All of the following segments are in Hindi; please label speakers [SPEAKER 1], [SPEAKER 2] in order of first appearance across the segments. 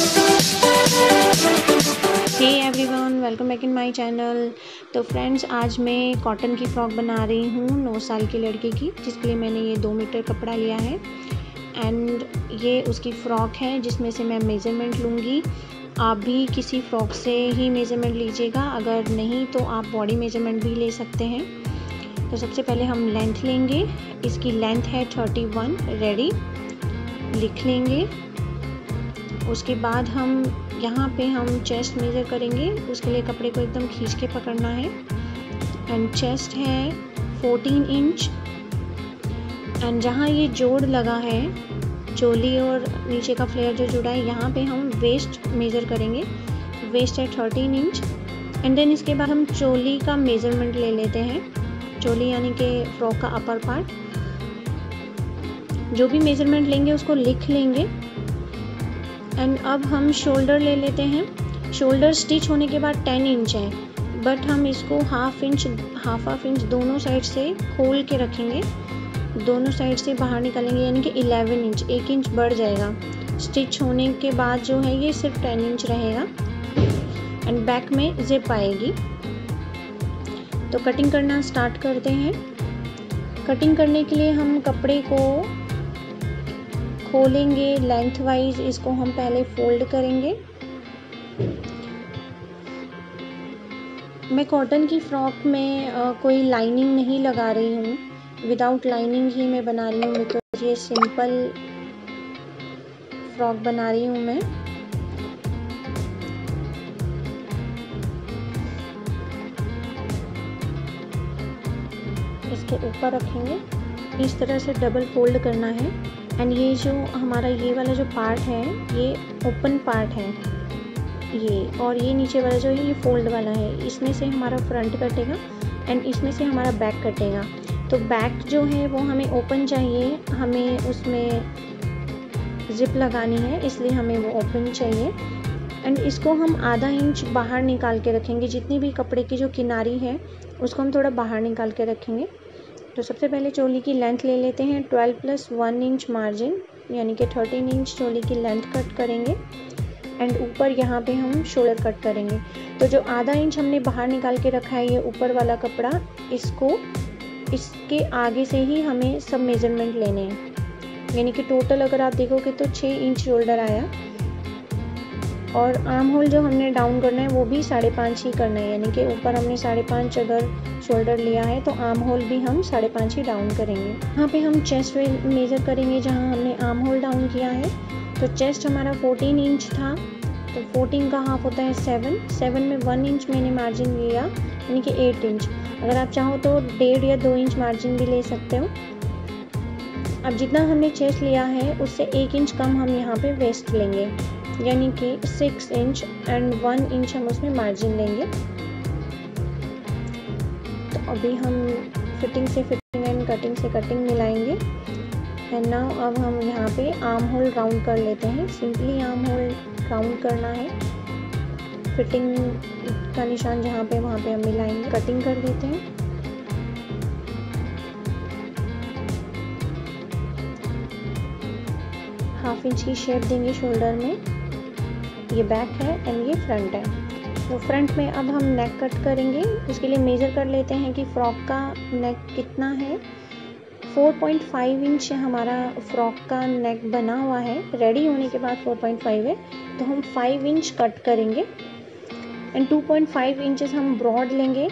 [SPEAKER 1] Hey everyone, welcome back in my channel. तो फ्रेंड्स, आज मैं कॉटन की फ़्रॉक बना रही हूँ 9 साल की लड़की की, जिसके लिए मैंने ये 2 मीटर कपड़ा लिया है एंड ये उसकी फ़्रॉक है जिसमें से मैं मेज़रमेंट लूँगी। आप भी किसी फ़्रॉक से ही मेज़रमेंट लीजिएगा, अगर नहीं तो आप बॉडी मेज़रमेंट भी ले सकते हैं। तो सबसे पहले हम लेंथ लेंगे, इसकी लेंथ है 31, रेडी लिख लेंगे। उसके बाद हम यहाँ पे हम चेस्ट मेज़र करेंगे, उसके लिए कपड़े को एकदम खींच के पकड़ना है एंड चेस्ट है 14 इंच एंड जहाँ ये जोड़ लगा है, चोली और नीचे का फ्लेयर जो जुड़ा है, यहाँ पे हम वेस्ट मेज़र करेंगे। वेस्ट है 13 इंच एंड देन इसके बाद हम चोली का मेज़रमेंट ले लेते हैं। चोली यानी कि फ्रॉक का अपर पार्ट, जो भी मेज़रमेंट लेंगे उसको लिख लेंगे। एंड अब हम शोल्डर ले लेते हैं। शोल्डर स्टिच होने के बाद 10 इंच है, बट हम इसको हाफ इंच दोनों साइड से खोल के रखेंगे, दोनों साइड से बाहर निकालेंगे, यानी कि 11 इंच, 1 इंच बढ़ जाएगा। स्टिच होने के बाद जो है ये सिर्फ 10 इंच रहेगा एंड बैक में जिप आएगी। तो कटिंग करना स्टार्ट करते हैं। कटिंग करने के लिए हम कपड़े को खोलेंगे लेंथ वाइज, इसको हम पहले फोल्ड करेंगे। मैं कॉटन की फ़्रॉक में कोई लाइनिंग नहीं लगा रही हूँ, विदाउट लाइनिंग ही मैं बना रही हूँ, बिकॉज ये सिंपल फ्रॉक बना रही हूँ मैं। इसके ऊपर रखेंगे, इस तरह से डबल फोल्ड करना है एंड ये जो हमारा ये वाला जो पार्ट है ये ओपन पार्ट है ये, और ये नीचे वाला जो है ये फोल्ड वाला है। इसमें से हमारा फ्रंट कटेगा एंड इसमें से हमारा बैक कटेगा। तो बैक जो है वो हमें ओपन चाहिए, हमें उसमें जिप लगानी है, इसलिए हमें वो ओपन चाहिए। एंड इसको हम आधा इंच बाहर निकाल के रखेंगे, जितनी भी कपड़े की जो किनारी है उसको हम थोड़ा बाहर निकाल के रखेंगे। तो सबसे पहले चोली की लेंथ ले लेते हैं, 12 + 1 इंच मार्जिन, यानी कि 13 इंच चोली की लेंथ कट करेंगे एंड ऊपर यहाँ पे हम शोल्डर कट करेंगे। तो जो आधा इंच हमने बाहर निकाल के रखा है ये ऊपर वाला कपड़ा, इसके आगे से ही हमें सब मेज़रमेंट लेने हैं, यानी कि टोटल अगर आप देखोगे तो 6 इंच शोल्डर आया और आर्म होल जो हमने डाउन करना है वो भी 5.5 ही करना है, यानी कि ऊपर हमने 5.5 अगर शोल्डर लिया है तो आर्म होल भी हम 5.5 ही डाउन करेंगे। यहाँ पे हम चेस्ट मेज़र करेंगे जहाँ हमने आर्म होल डाउन किया है। तो चेस्ट हमारा 14 इंच था, तो 14 का हाफ होता है 7 में 1 इंच मैंने मार्जिन लिया, यानी कि 8 इंच। अगर आप चाहो तो 1.5 या 2 इंच मार्जिन भी ले सकते हो। अब जितना हमने चेस्ट लिया है उससे 1 इंच कम हम यहाँ पे वेस्ट लेंगे, यानी कि 6 इंच एंड 1 इंच हम उसमें मार्जिन लेंगे। तो अभी हम फिटिंग से फिटिंग एंड कटिंग से कटिंग मिलाएंगे एंड नाउ अब हम यहाँ पे आर्म होल राउंड कर लेते हैं। सिंपली आर्म होल राउंड करना है, फिटिंग का निशान जहाँ पे वहाँ पे हम मिलाएंगे। कटिंग कर देते हैं। हाफ इंच की शेप देंगे शोल्डर में, ये बैक है एंड ये फ्रंट है। तो फ्रंट में अब हम नेक कट करेंगे, उसके लिए मेज़र कर लेते हैं कि फ़्रॉक का नेक कितना है। 4.5 इंच हमारा फ़्रॉक का नेक बना हुआ है, रेडी होने के बाद 4.5 है, तो हम 5 इंच कट करेंगे एंड 2.5 इंचेस हम ब्रॉड लेंगे।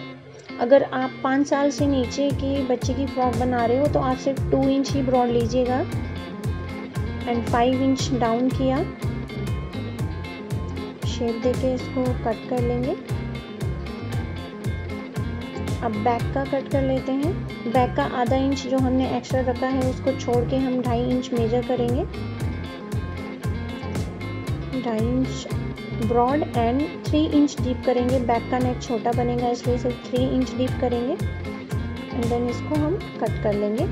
[SPEAKER 1] अगर आप 5 साल से नीचे के बच्चे की फ़्रॉक बना रहे हो तो आप सिर्फ 2 इंच ही ब्रॉड लीजिएगा एंड 5 इंच डाउन किया, शेप देके इसको कट कर लेंगे। अब बैक का कट कर लेते हैं। बैक का आधा इंच जो हमने एक्स्ट्रा रखा है उसको छोड़ के हम 2.5 इंच मेजर करेंगे, 2.5 inch broad and 3 inch deep करेंगे। बैक का नेक छोटा बनेगा इसलिए सिर्फ 3 इंच डीप करेंगे एंड देन इसको हम कट कर लेंगे।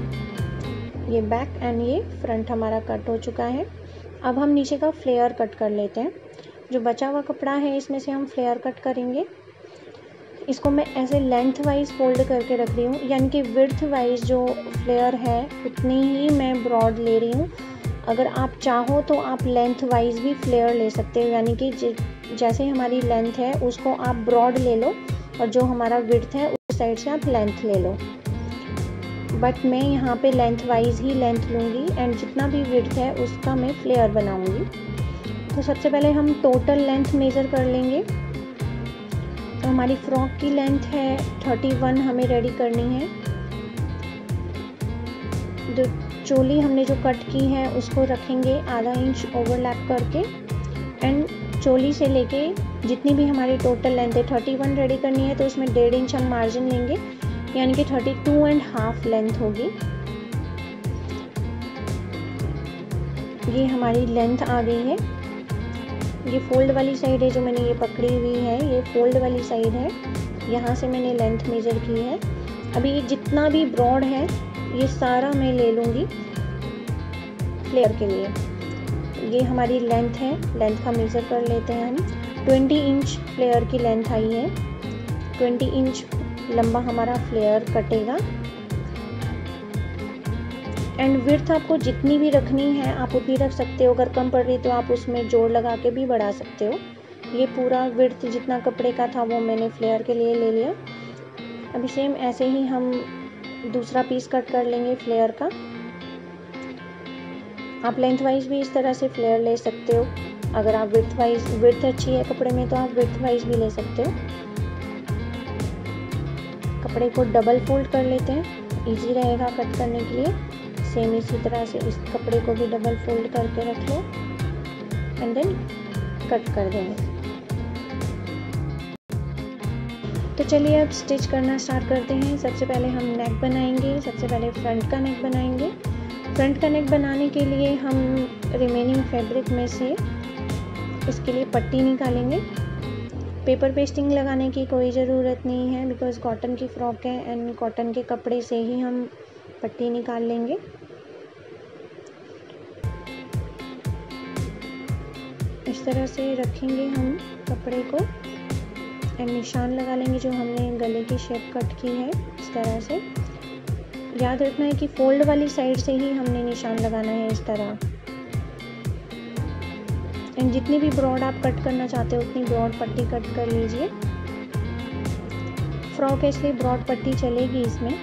[SPEAKER 1] ये बैक एंड ये फ्रंट हमारा कट हो चुका है। अब हम नीचे का फ्लेयर कट कर लेते हैं। जो बचा हुआ कपड़ा है इसमें से हम फ्लेयर कट करेंगे। इसको मैं ऐसे लेंथ वाइज फोल्ड करके रख रही हूँ, यानी कि विड्थ वाइज जो फ्लेयर है उतनी ही मैं ब्रॉड ले रही हूँ। अगर आप चाहो तो आप लेंथ वाइज भी फ्लेयर ले सकते हो, यानी कि जैसे हमारी लेंथ है उसको आप ब्रॉड ले लो और जो हमारा विड्थ है उस साइड से आप लेंथ ले लो। बट मैं यहाँ पे लेंथ वाइज ही लेंथ लूँगी एंड जितना भी विड्थ है उसका मैं फ्लेयर बनाऊँगी। तो सबसे पहले हम टोटल लेंथ मेज़र कर लेंगे। तो हमारी फ्रॉक की लेंथ है 31 हमें रेडी करनी है। जो चोली हमने जो कट की है उसको रखेंगे आधा इंच ओवरलैप करके एंड चोली से लेके जितनी भी हमारी टोटल लेंथ है 31 रेडी करनी है, तो उसमें 1.5 इंच हम मार्जिन लेंगे, यानी कि 32.5 लेंथ होगी। ये हमारी लेंथ आ गई है। ये फोल्ड वाली साइड है जो मैंने ये पकड़ी हुई है, ये फोल्ड वाली साइड है, यहाँ से मैंने लेंथ मेजर की है। अभी ये जितना भी ब्रॉड है ये सारा मैं ले लूँगी फ्लेयर के लिए। ये हमारी लेंथ है, लेंथ का मेज़र कर लेते हैं हम। 20 इंच फ्लेयर की लेंथ आई है, 20 इंच लंबा हमारा फ्लेयर कटेगा। एंड विड्थ आपको जितनी भी रखनी है आप उतनी रख सकते हो, अगर कम पड़ रही तो आप उसमें जोड़ लगा के भी बढ़ा सकते हो। ये पूरा विड्थ जितना कपड़े का था वो मैंने फ्लेयर के लिए ले लिया। अभी सेम ऐसे ही हम दूसरा पीस कट कर लेंगे फ्लेयर का। आप लेंथ वाइज भी इस तरह से फ्लेयर ले सकते हो। अगर आप विड्थ अच्छी है कपड़े में तो आप विड्थ वाइज भी ले सकते हो। कपड़े को डबल फोल्ड कर लेते हैं, इजी रहेगा कट करने के लिए। सेम इसी तरह से इस कपड़े को भी डबल फोल्ड करके रख लो एंड देन कट कर देंगे। तो चलिए अब स्टिच करना स्टार्ट करते हैं। सबसे पहले हम नेक बनाएंगे। सबसे पहले फ्रंट का नेक बनाएंगे। फ्रंट का नेक बनाने के लिए हम रिमेनिंग फैब्रिक में से इसके लिए पट्टी निकालेंगे। पेपर पेस्टिंग लगाने की कोई ज़रूरत नहीं है बिकॉज़ कॉटन की फ्रॉक है एंड कॉटन के कपड़े से ही हम पट्टी निकाल लेंगे। इस तरह से रखेंगे हम कपड़े को एंड निशान लगा लेंगे जो हमने गले की शेप कट की है। इस तरह से याद रखना है कि फोल्ड वाली साइड से ही हमने निशान लगाना है इस तरह। एंड जितनी भी ब्रॉड आप कट करना चाहते हो उतनी ब्रॉड पट्टी कट कर लीजिए। फ्रॉक है इसलिए ब्रॉड पट्टी चलेगी इसमें।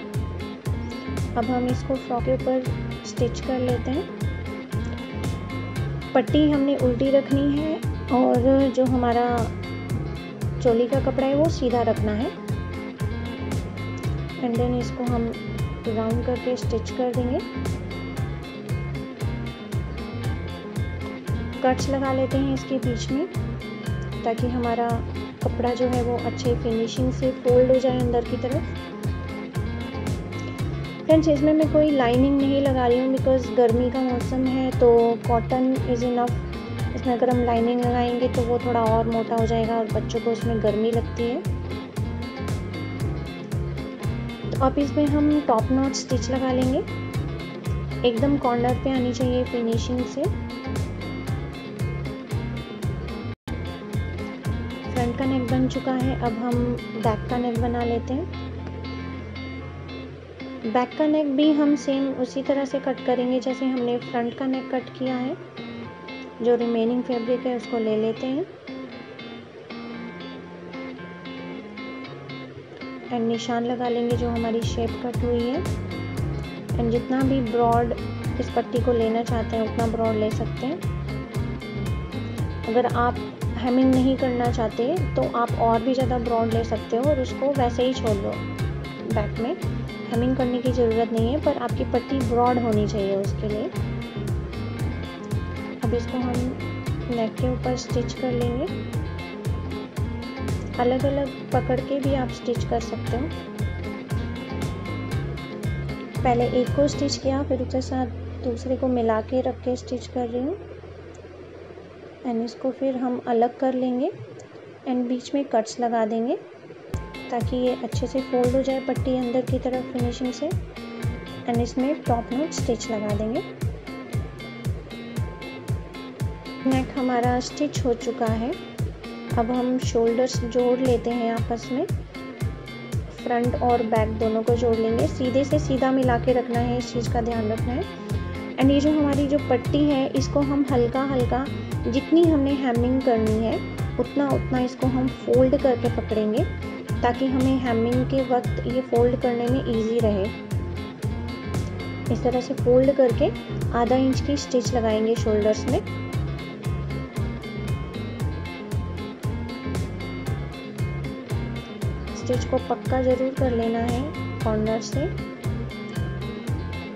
[SPEAKER 1] अब हम इसको फ्रॉक के ऊपर स्टिच कर लेते हैं। पट्टी हमने उल्टी रखनी है और जो हमारा चोली का कपड़ा है वो सीधा रखना है एंड देन इसको हम राउंड करके स्टिच कर देंगे। कट्स लगा लेते हैं इसके बीच में ताकि हमारा कपड़ा जो है वो अच्छे फिनिशिंग से फोल्ड हो जाए अंदर की तरफ। फ्रेंड्स इसमें मैं कोई लाइनिंग नहीं लगा रही हूँ बिकॉज़ गर्मी का मौसम है तो कॉटन इज़ इनफ। इसमें अगर हम लाइनिंग लगाएंगे तो वो थोड़ा और मोटा हो जाएगा और बच्चों को उसमें गर्मी लगती है। तो अब इसमें हम टॉप नॉट स्टिच लगा लेंगे। एकदम कॉर्नर पे आनी चाहिए फिनिशिंग से। फ्रंट का नेक बन चुका है। अब हम बैक का नेक बना लेते हैं। बैक का नेक भी हम सेम उसी तरह से कट करेंगे जैसे हमने फ्रंट का नेक कट किया है। जो रिमेनिंग फैब्रिक है उसको ले लेते हैं एंड निशान लगा लेंगे जो हमारी शेप कट हुई है। एंड जितना भी ब्रॉड इस पट्टी को लेना चाहते हैं उतना ब्रॉड ले सकते हैं। अगर आप हेमिंग नहीं करना चाहते तो आप और भी ज़्यादा ब्रॉड ले सकते हो और उसको वैसे ही छोड़ दो। बैक में हेमिंग करने की ज़रूरत नहीं है पर आपकी पट्टी ब्रॉड होनी चाहिए उसके लिए। अब इसको हम नेक के ऊपर स्टिच कर लेंगे। अलग अलग पकड़ के भी आप स्टिच कर सकते हो। पहले एक को स्टिच किया फिर उसके साथ दूसरे को मिला के रख के स्टिच कर रही हूँ एंड इसको फिर हम अलग कर लेंगे एंड बीच में कट्स लगा देंगे ताकि ये अच्छे से फोल्ड हो जाए पट्टी अंदर की तरफ फिनिशिंग से। एंड इसमें टॉप नॉट स्टिच लगा देंगे। नेक हमारा स्टिच हो चुका है। अब हम शोल्डर्स जोड़ लेते हैं आपस में। फ्रंट और बैक दोनों को जोड़ लेंगे। सीधे से सीधा मिला के रखना है, इस चीज़ का ध्यान रखना है। एंड ये जो हमारी जो पट्टी है इसको हम हल्का हल्का, जितनी हमने हेमिंग करनी है उतना उतना इसको हम फोल्ड करके पकड़ेंगे, ताकि हमें हेमिंग के वक्त ये फोल्ड करने में इजी रहे। इस तरह से फोल्ड करके आधा इंच की स्टिच लगाएंगे शोल्डर्स में। स्टिच को पक्का ज़रूर कर लेना है कॉर्नर से।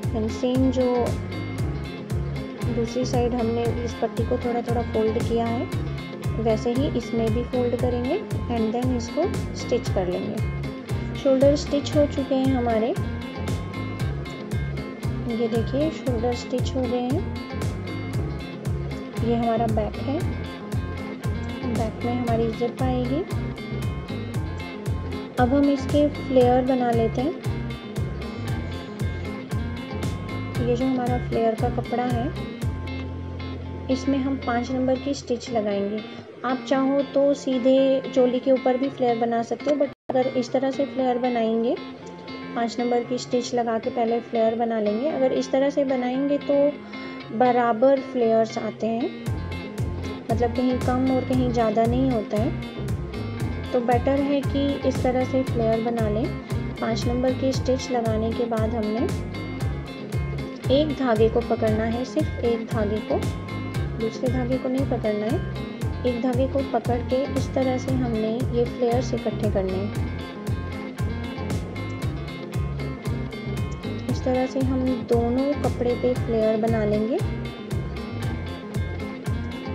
[SPEAKER 1] एंड सेम जो दूसरी साइड हमने इस पट्टी को थोड़ा थोड़ा फोल्ड किया है, वैसे ही इसमें भी फोल्ड करेंगे एंड देन इसको स्टिच कर लेंगे। शोल्डर स्टिच हो चुके हैं हमारे, ये देखिए शोल्डर स्टिच हो गए हैं। ये हमारा बैक है, बैक में हमारी जिप आएगी। अब हम इसके फ्लेयर बना लेते हैं। ये जो हमारा फ्लेयर का कपड़ा है, इसमें हम 5 नंबर की स्टिच लगाएंगे। आप चाहो तो सीधे चोली के ऊपर भी फ्लेयर बना सकते हो, बट अगर इस तरह से फ्लेयर बनाएंगे, 5 नंबर की स्टिच लगा के पहले फ्लेयर बना लेंगे। अगर इस तरह से बनाएंगे तो बराबर फ्लेयर्स आते हैं, मतलब कहीं कम और कहीं ज़्यादा नहीं होता है। तो बेटर है कि इस तरह से फ्लेयर बना लें। 5 नंबर की स्टिच लगाने के बाद हमने एक धागे को पकड़ना है, सिर्फ एक धागे को, दूसरे धागे को नहीं पकड़ना है। एक धागे को पकड़ के इस तरह से हमने ये फ्लेयर्स इकट्ठे करने हैं। इस तरह से हम दोनों कपड़े पे फ्लेयर बना लेंगे।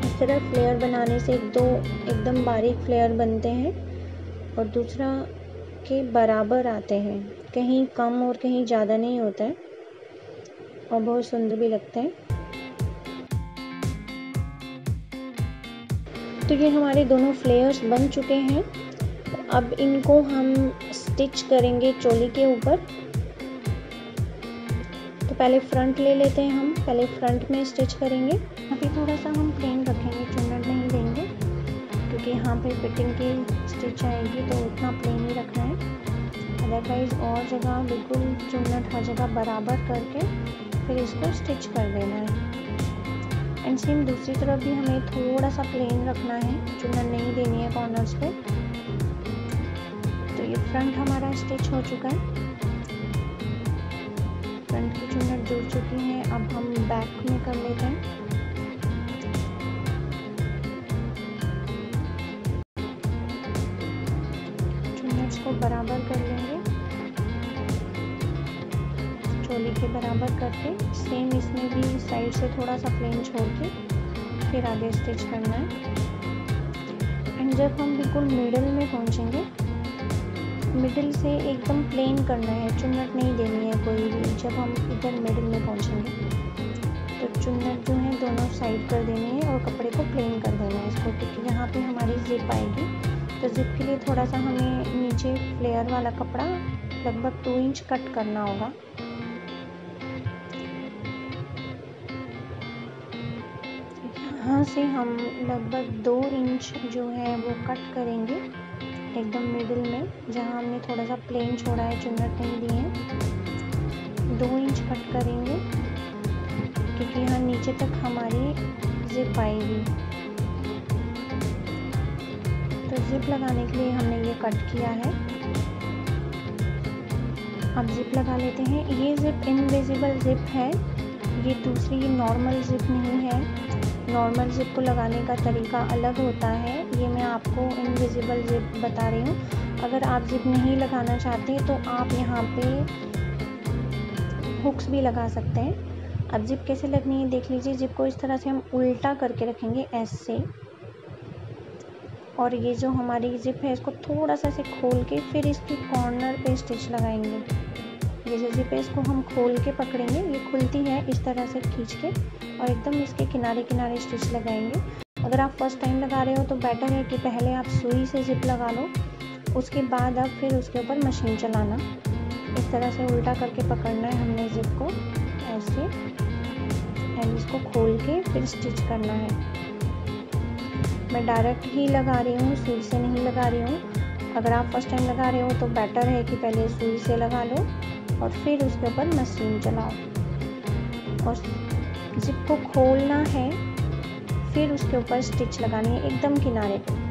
[SPEAKER 1] इस तरह फ्लेयर बनाने से एक दो एकदम बारीक फ्लेयर बनते हैं और दूसरा के बराबर आते हैं, कहीं कम और कहीं ज़्यादा नहीं होता है और बहुत सुंदर भी लगते हैं। तो ये हमारे दोनों फ्लेयर्स बन चुके हैं। अब इनको हम स्टिच करेंगे चोली के ऊपर। तो पहले फ्रंट ले लेते हैं, हम पहले फ्रंट में स्टिच करेंगे। अभी थोड़ा सा हम प्लेन रखेंगे, चुन्नट नहीं देंगे, क्योंकि यहाँ पे फिटिंग की स्टिच आएगी तो उतना प्लेन ही रखना है। अदरवाइज़ और जगह बिल्कुल चुन्नट हर जगह बराबर करके फिर इसको स्टिच कर देना है। एंड सेम दूसरी तरफ भी हमें थोड़ा सा प्लेन रखना है, चुन्नट नहीं देनी है कॉर्नर्स पे। तो ये फ्रंट हमारा स्टिच हो चुका है, फ्रंट की चुन्नट जुड़ चुकी है। अब हम बैक में कर लेते हैं। चुन्नट्स को बराबर कर लेंगे, चोली के बराबर करके। सेम इसमें भी साइड से थोड़ा सा प्लेन छोड़ के फिर आगे स्टिच करना है। एंड जब हम बिल्कुल मिडिल में पहुंचेंगे, मिडिल से एकदम प्लेन करना है, चुन्नट नहीं देनी है कोई भी। जब हम इधर मिडिल में पहुंचेंगे तो चुन्नट जो है दोनों साइड कर देनी है और कपड़े को प्लेन कर देना है इसको, क्योंकि यहाँ पे हमारी जिप आएगी। तो जिप के लिए थोड़ा सा हमें नीचे फ्लेयर वाला कपड़ा लगभग 2 इंच कट करना होगा। यहाँ से हम लगभग 2 इंच जो है वो कट करेंगे एकदम मिडिल में, जहाँ हमने थोड़ा सा प्लेन छोड़ा है, चुन्नट नहीं दी है। 2 इंच कट करेंगे, क्योंकि यहाँ नीचे तक हमारी जिप आएगी। तो जिप लगाने के लिए हमने ये कट किया है। अब जिप लगा लेते हैं। ये जिप इनविजिबल जिप है, ये दूसरी नॉर्मल जिप नहीं है। नॉर्मल जिप को लगाने का तरीका अलग होता है, ये मैं आपको इनविजिबल जिप बता रही हूँ। अगर आप जिप नहीं लगाना चाहते तो आप यहाँ पे हुक्स भी लगा सकते हैं। अब जिप कैसे लगनी है देख लीजिए। जिप को इस तरह से हम उल्टा करके रखेंगे ऐसे, और ये जो हमारी जिप है इसको थोड़ा सा ऐसे खोल के फिर इसके कॉर्नर पे स्टिच लगाएंगे। ये जो जिप है इसको हम खोल के पकड़ेंगे, ये खुलती है इस तरह से खींच के, और एकदम इसके किनारे किनारे स्टिच लगाएंगे। अगर आप फर्स्ट टाइम लगा रहे हो तो बेटर है कि पहले आप सुई से जिप लगा लो, उसके बाद अब फिर उसके ऊपर मशीन चलाना। इस तरह से उल्टा करके पकड़ना है हमने जिप को ऐसे, एंड इसको खोल के फिर स्टिच करना है। मैं डायरेक्ट ही लगा रही हूँ, सुई से नहीं लगा रही हूँ। अगर आप फर्स्ट टाइम लगा रहे हो तो बेटर है कि पहले सुई से लगा लो और फिर उसके ऊपर मशीन चलाओ। और जिप को खोलना है, फिर उसके ऊपर स्टिच लगानी है एकदम किनारे पे।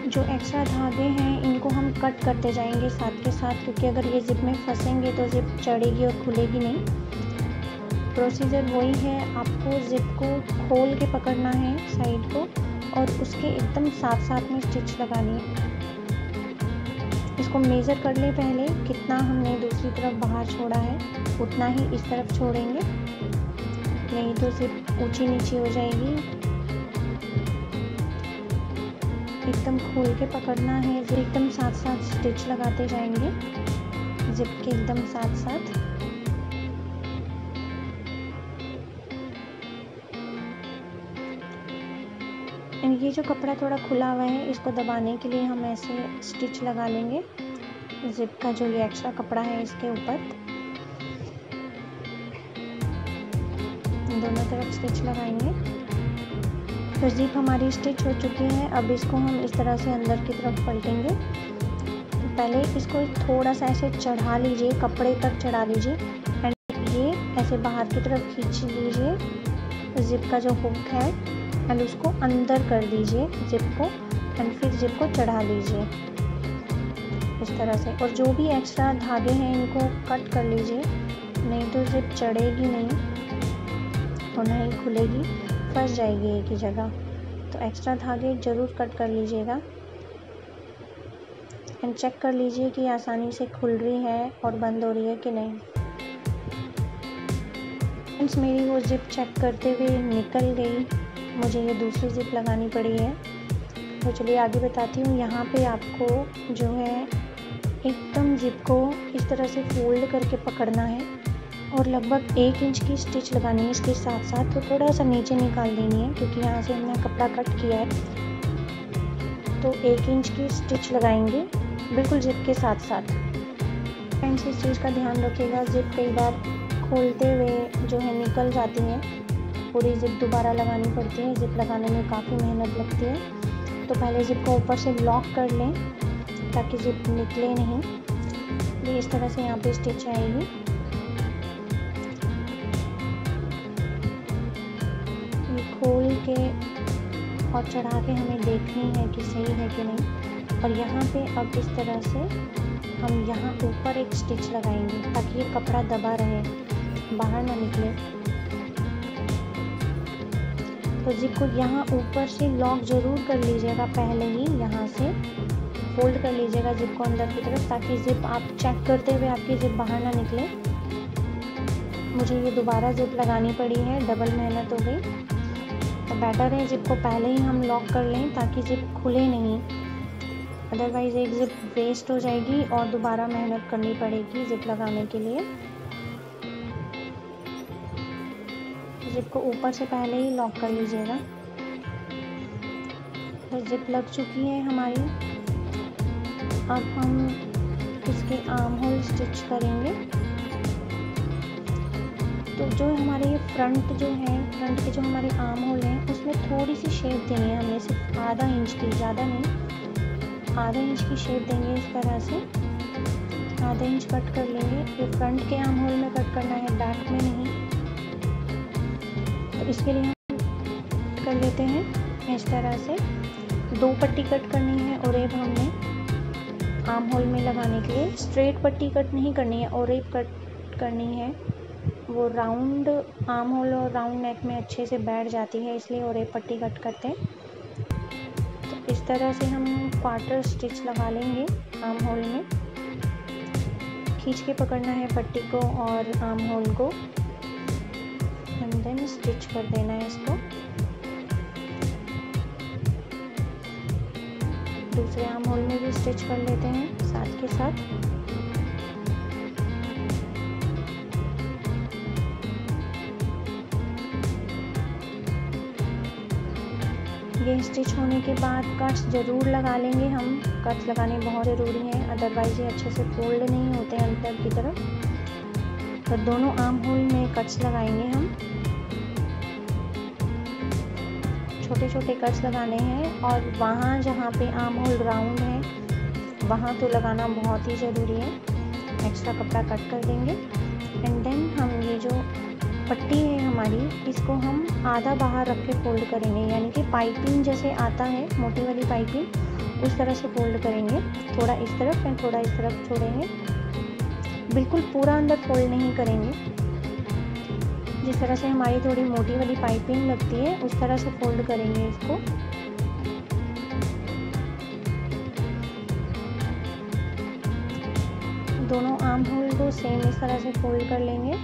[SPEAKER 1] जो एक्स्ट्रा धागे हैं इनको हम कट करते जाएंगे साथ के साथ, क्योंकि अगर ये जिप में फंसेंगे तो जिप चढ़ेगी और खुलेगी नहीं। प्रोसीजर वही है, आपको जिप को खोल के पकड़ना है साइड को और उसके एकदम साथ साथ में स्टिच लगानी है। इसको मेज़र कर ले पहले, कितना हमने दूसरी तरफ बाहर छोड़ा है उतना ही इस तरफ छोड़ेंगे, नहीं तो जिप ऊंची नीची हो जाएगी। एकदम खोल के पकड़ना है, एकदम साथ साथ स्टिच लगाते जाएंगे जिप के एकदम साथ साथ। ये जो कपड़ा थोड़ा खुला हुआ है इसको दबाने के लिए हम ऐसे स्टिच लगा लेंगे जिप का, जो ये एक्स्ट्रा कपड़ा है इसके ऊपर दोनों तरफ स्टिच लगाएंगे। तो जिप हमारी स्टिच हो चुकी है। अब इसको हम इस तरह से अंदर की तरफ पलटेंगे। तो पहले इसको थोड़ा सा ऐसे चढ़ा लीजिए, कपड़े तक चढ़ा लीजिए एंड ये ऐसे बाहर की तरफ खींच लीजिए जिप का जो हुक है एंड उसको अंदर कर दीजिए जिप को एंड फिर जिप को चढ़ा लीजिए इस तरह से। और जो भी एक्स्ट्रा धागे हैं इनको कट कर लीजिए, नहीं तो जिप चढ़ेगी नहीं और नहीं खुलेगी, फंस जाएगी एक ही जगह। तो एक्स्ट्रा धागे ज़रूर कट कर लीजिएगा एंड चेक कर लीजिए कि आसानी से खुल रही है और बंद हो रही है कि नहीं। फ्रेंड्स, मेरी वो जिप चेक करते हुए निकल गई, मुझे ये दूसरी जिप लगानी पड़ी है। तो चलिए आगे बताती हूँ। यहाँ पे आपको जो है एकदम जिप को इस तरह से फोल्ड करके पकड़ना है और लगभग 1 इंच की स्टिच लगानी है इसके साथ साथ। तो थोड़ा सा नीचे निकाल देनी है क्योंकि यहाँ से हमने कपड़ा कट किया है। तो 1 इंच की स्टिच लगाएंगे बिल्कुल जिप के साथ साथ। फ्रेंड्स, इस चीज़ का ध्यान रखिएगा, जिप कई बार खोलते हुए जो है निकल जाती है, पूरी जिप दोबारा लगानी पड़ती है। जिप लगाने में काफ़ी मेहनत लगती है। तो पहले जिप को ऊपर से लॉक कर लें ताकि जिप निकले नहीं। ये इस तरह से यहाँ पे स्टिच आएगी। ये खोल के और चढ़ा के हमें देखनी है कि सही है कि नहीं। और यहाँ पे अब इस तरह से हम यहाँ ऊपर एक स्टिच लगाएंगे ताकि ये कपड़ा दबा रहे, बाहर ना निकले। तो जिप को यहाँ ऊपर से लॉक ज़रूर कर लीजिएगा, पहले ही यहाँ से फोल्ड कर लीजिएगा जिप को अंदर की तरफ, ताकि जिप आप चेक करते हुए आपकी जिप बाहर ना निकले। मुझे ये दोबारा जिप लगानी पड़ी है, डबल मेहनत हो गई। तो बेटर है जिप को पहले ही हम लॉक कर लें ताकि जिप खुले नहीं, अदरवाइज़ एक जिप वेस्ट हो जाएगी और दोबारा मेहनत करनी पड़ेगी जिप लगाने के लिए। जिप को ऊपर से पहले ही लॉक कर लीजिएगा। तो जिप लग चुकी है हमारी। अब हम इसके आर्म होल स्टिच करेंगे। तो जो हमारे ये फ्रंट के जो हमारे आर्म होल हैं उसमें थोड़ी सी शेप देनी है हमने, सिर्फ आधा इंच की, ज़्यादा नहीं, आधा इंच की शेप देंगे इस तरह से। आधा इंच कट कर लेंगे। ये फ्रंट के आर्म होल में कट करना है, बैक में नहीं। तो इसके लिए हम कर लेते हैं इस तरह से। 2 पट्टी कट करनी है और एक हमने आर्म होल में लगाने के लिए। स्ट्रेट पट्टी कट नहीं करनी है और एक कट करनी है, वो राउंड आर्म होल और राउंड नेक में अच्छे से बैठ जाती है, इसलिए और एक पट्टी कट करते हैं। तो इस तरह से हम क्वार्टर स्टिच लगा लेंगे आर्म होल में। खींच के पकड़ना है पट्टी को और आर्म होल को एंड देन स्टिच कर देना है इसको। दूसरे आर्म होल में भी स्टिच कर लेते हैं साथ के साथ। ये स्टिच होने के बाद कट्स ज़रूर लगा लेंगे हम। कट्स लगाने बहुत ज़रूरी हैं, अदरवाइज़ ये अच्छे से फोल्ड नहीं होते अंदर की तरफ। तो दोनों आर्म होल में कट्स लगाएंगे हम। छोटे छोटे कट्स लगाने हैं और वहाँ जहाँ पे आर्म होल राउंड है वहाँ तो लगाना बहुत ही ज़रूरी है। एक्स्ट्रा कपड़ा कट कर देंगे एंड देन हम ये जो पट्टी है हमारी, इसको हम आधा बाहर रख के फोल्ड करेंगे, यानी कि पाइपिंग जैसे आता है मोटी वाली पाइपिंग, उस तरह से फोल्ड करेंगे। थोड़ा इस तरफ एंड थोड़ा इस तरफ छोड़ेंगे, बिल्कुल पूरा अंदर फोल्ड नहीं करेंगे। जिस तरह से हमारी थोड़ी मोटी वाली पाइपिंग लगती है उस तरह से फोल्ड करेंगे इसको। दोनों आर्म होल को सेम इस तरह से फोल्ड कर लेंगे।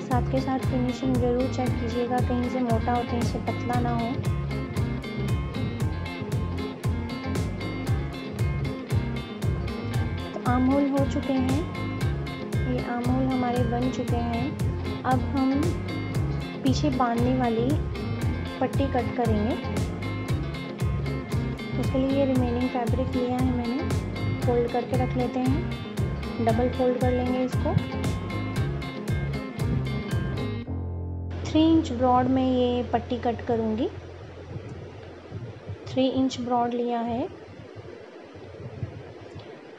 [SPEAKER 1] साथ के साथ फिनिशिंग जरूर चेक कीजिएगा, कहीं से मोटा और कहीं से पतला ना हो। तो आर्म होल हो चुके हैं, ये आर्म होल हमारे बन चुके हैं। अब हम पीछे बांधने वाली पट्टी कट करेंगे। उसके लिए ये रिमेनिंग फैब्रिक लिया है मैंने, फोल्ड करके रख लेते हैं, डबल फोल्ड कर लेंगे इसको। 3 इंच ब्रॉड में ये पट्टी कट करूँगी। 3 इंच ब्रॉड लिया है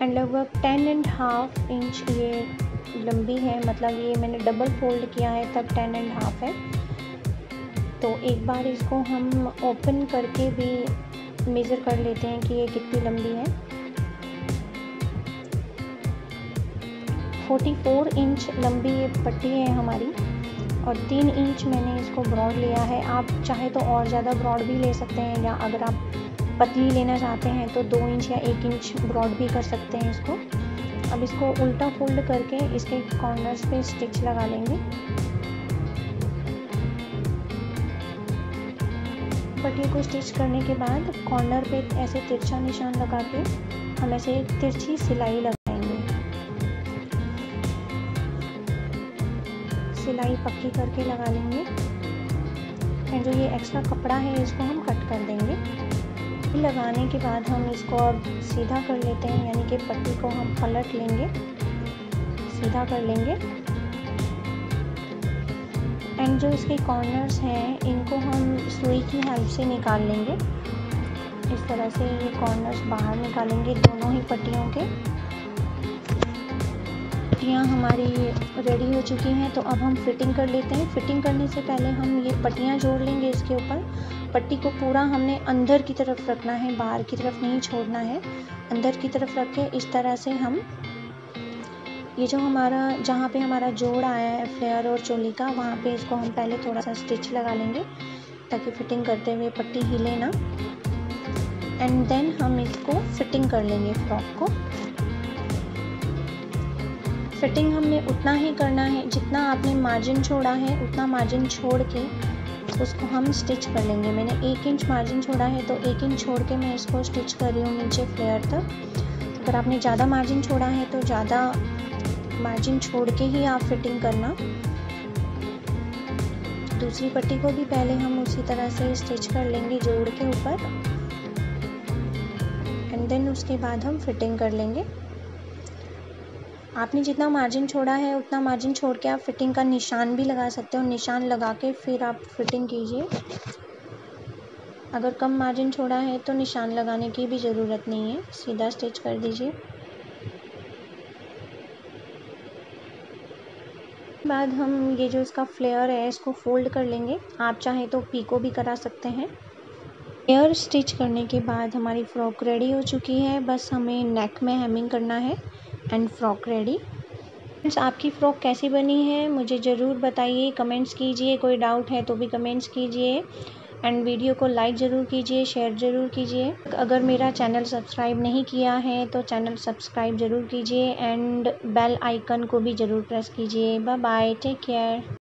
[SPEAKER 1] एंड लगभग 10.5 इंच ये लंबी है, मतलब ये मैंने डबल फोल्ड किया है तब 10.5 है। तो एक बार इसको हम ओपन करके भी मेज़र कर लेते हैं कि ये कितनी लंबी है। 44 इंच लंबी ये पट्टी है हमारी और 3 इंच मैंने इसको ब्रॉड लिया है। आप चाहे तो और ज़्यादा ब्रॉड भी ले सकते हैं, या अगर आप पतली लेना चाहते हैं तो 2 इंच या 1 इंच ब्रॉड भी कर सकते हैं इसको। अब इसको उल्टा फोल्ड करके इसके कॉर्नर्स पे स्टिच लगा लेंगे। पट्टी को स्टिच करने के बाद कॉर्नर पे ऐसे तिरछा निशान लगा के हम ऐसे तिरछी सिलाई लगाएंगे। सिलाई पक्की करके लगा लेंगे एंड जो ये एक्स्ट्रा कपड़ा है इसको हम कट कर देंगे। लगाने के बाद हम इसको अब सीधा कर लेते हैं, यानी कि पट्टी को हम पलट लेंगे, सीधा कर लेंगे एंड जो इसके कॉर्नर्स हैं इनको हम सुई की हेल्प से निकाल लेंगे। इस तरह से ये कॉर्नर्स बाहर निकालेंगे दोनों ही पट्टियों के। पट्टियाँ हमारी रेडी हो चुकी हैं, तो अब हम फिटिंग कर लेते हैं। फिटिंग करने से पहले हम ये पट्टियाँ जोड़ लेंगे इसके ऊपर। पट्टी को पूरा हमने अंदर की तरफ रखना है, बाहर की तरफ नहीं छोड़ना है। अंदर की तरफ रख के इस तरह से हम ये जो हमारा जहाँ पे हमारा जोड़ आया है फ्लेयर और चोली का, वहाँ पे इसको हम पहले थोड़ा सा स्टिच लगा लेंगे ताकि फिटिंग करते हुए पट्टी हिले ना। एंड देन हम इसको फिटिंग कर लेंगे फ्रॉक को। फिटिंग हमने उतना ही करना है जितना आपने मार्जिन छोड़ा है, उतना मार्जिन छोड़ के उसको हम स्टिच कर लेंगे। मैंने 1 इंच मार्जिन छोड़ा है तो 1 इंच छोड़ के मैं इसको स्टिच कर रही हूँ नीचे फ्लेयर तक। अगर आपने ज़्यादा मार्जिन छोड़ा है तो ज़्यादा मार्जिन छोड़ के ही आप फिटिंग करना। दूसरी पट्टी को भी पहले हम उसी तरह से स्टिच कर लेंगे जोड़ के ऊपर एंड देन उसके बाद हम फिटिंग कर लेंगे। आपने जितना मार्जिन छोड़ा है उतना मार्जिन छोड़ के आप फिटिंग का निशान भी लगा सकते हो। निशान लगा के फिर आप फिटिंग कीजिए। अगर कम मार्जिन छोड़ा है तो निशान लगाने की भी ज़रूरत नहीं है, सीधा स्टिच कर दीजिए। बाद हम ये जो इसका फ्लेयर है इसको फोल्ड कर लेंगे। आप चाहें तो पीको भी करा सकते हैं। फ्लेयर स्टिच करने के बाद हमारी फ़्रॉक रेडी हो चुकी है। बस हमें नेक में हेमिंग करना है एंड फ्रॉक रेडी। फ्रेंड्स, आपकी फ़्रॉक कैसी बनी है मुझे ज़रूर बताइए, कमेंट्स कीजिए। कोई डाउट है तो भी कमेंट्स कीजिए एंड वीडियो को लाइक ज़रूर कीजिए, शेयर ज़रूर कीजिए। अगर मेरा चैनल सब्सक्राइब नहीं किया है तो चैनल सब्सक्राइब ज़रूर कीजिए एंड बेल आइकन को भी ज़रूर प्रेस कीजिए। Bye bye, take care.